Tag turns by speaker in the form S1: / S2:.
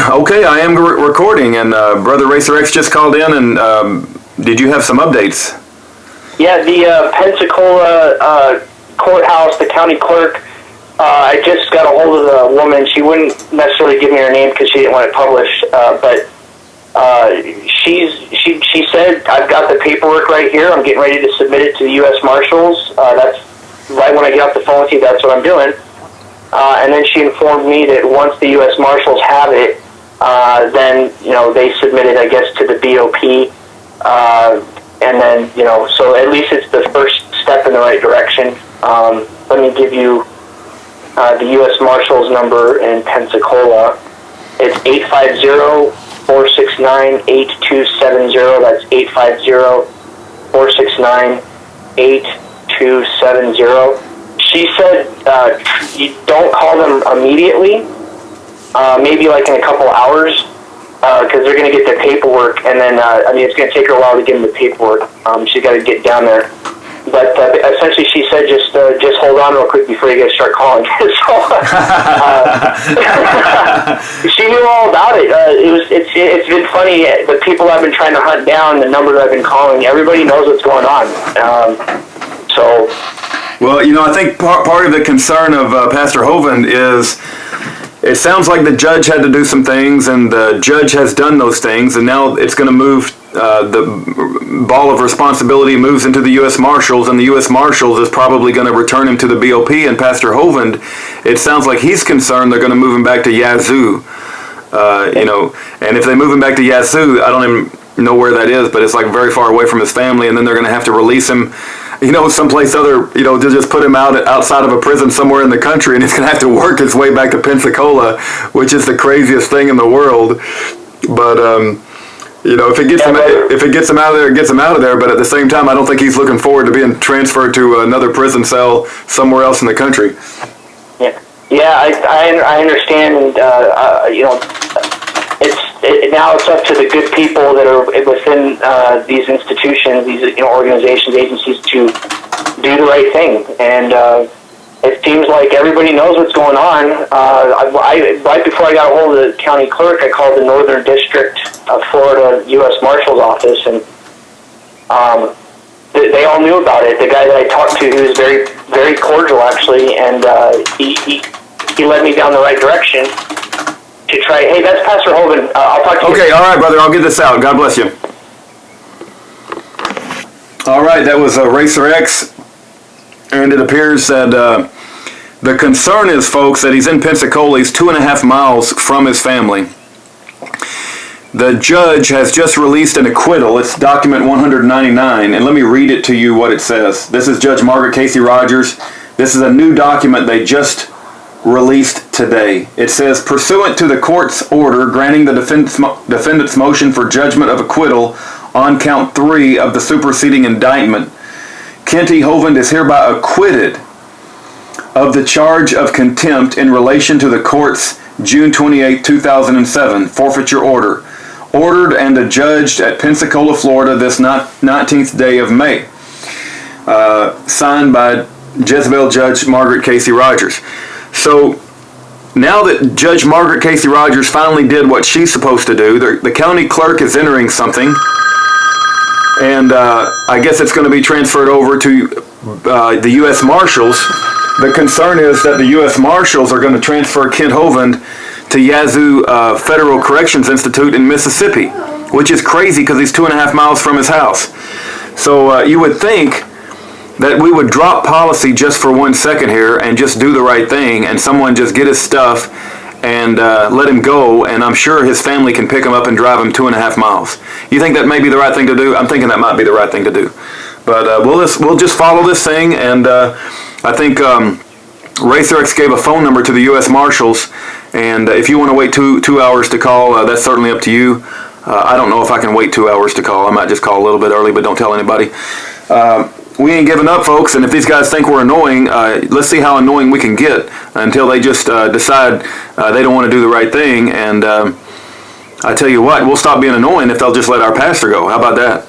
S1: Okay, I am recording, and Brother Racer X just called in, and did you have some updates?
S2: Yeah, the Pensacola courthouse, the county clerk, I just got a hold of the woman. She wouldn't necessarily give me her name because she didn't want it published, but she said, I've got the paperwork right here. I'm getting ready to submit it to the U.S. Marshals. That's right when I get off the phone with you, that's what I'm doing. And then she informed me that once the U.S. Marshals have it, then, they submit it, I guess, to the BOP. And then, so at least it's the first step in the right direction. Let me give you the U.S. Marshals number in Pensacola. It's 850-469-8270. That's 850-469-8270. She said you don't call them immediately, maybe like in a couple hours, because they're going to get the paperwork, and then, it's going to take her a while to get them the paperwork. She's got to get down there. But essentially she said just hold on real quick before you guys start calling. She knew all about it. It's been funny, the people I've been trying to hunt down, the numbers I've been calling, everybody knows what's going on.
S1: Well, I think part of the concern of Pastor Hovind is it sounds like the judge had to do some things, and the judge has done those things, and now it's going to move, the ball of responsibility moves into the U.S. Marshals, and the U.S. Marshals is probably going to return him to the BOP, and Pastor Hovind, it sounds like he's concerned they're going to move him back to Yazoo, and if they move him back to Yazoo, I don't even know where that is, but it's like very far away from his family, and then they're going to have to release him someplace other, to just put him outside of a prison somewhere in the country, and he's going to have to work his way back to Pensacola, which is the craziest thing in the world. But, if it gets him out of there, it gets him out of there. But at the same time, I don't think he's looking forward to being transferred to another prison cell somewhere else in the country.
S2: Yeah, I understand. Now it's up to the good people that are within these institutions, these organizations, agencies to do the right thing. And it seems like everybody knows what's going on. Right before I got a hold of the county clerk, I called the Northern District of Florida U.S. Marshal's Office, and they all knew about it. The guy that I talked to, he was very, very cordial, actually, and he led me down the right direction. To try. Hey, that's Pastor Hovind. I'll talk to you.
S1: Okay, all right, brother. I'll get this out. God bless you. All right, that was Racer X, and it appears that the concern is, folks, that he's in Pensacola. He's 2.5 miles from his family. The judge has just released an acquittal. It's document 199, and let me read it to you what it says. This is Judge Margaret Casey Rodgers. This is a new document they just released today. It says, pursuant to the court's order granting the defendant's motion for judgment of acquittal on count 3 of the superseding indictment, Kent Hovind is hereby acquitted of the charge of contempt in relation to the court's June 28, 2007 forfeiture order, ordered and adjudged at Pensacola, Florida this 19th day of May. Signed by Jezebel Judge Margaret Casey Rodgers. So now that Judge Margaret Casey Rodgers finally did what she's supposed to do, the county clerk is entering something, and I guess it's going to be transferred over to the U.S. Marshals. The concern is that the U.S. Marshals are going to transfer Kent Hovind to Yazoo Federal Corrections Institute in Mississippi, which is crazy because he's 2.5 miles from his house. So you would think that we would drop policy just for 1 second here and just do the right thing, and someone just get his stuff and let him go, and I'm sure his family can pick him up and drive him 2.5 miles. You think that may be the right thing to do? I'm thinking that might be the right thing to do. But we'll just follow this thing, and I think Racer X gave a phone number to the U.S. Marshals, and if you want to wait two hours to call, that's certainly up to you. I don't know if I can wait 2 hours to call. I might just call a little bit early, but don't tell anybody. We ain't giving up, folks, and if these guys think we're annoying, let's see how annoying we can get until they just decide they don't want to do the right thing. And I tell you what, we'll stop being annoying if they'll just let our pastor go. How about that?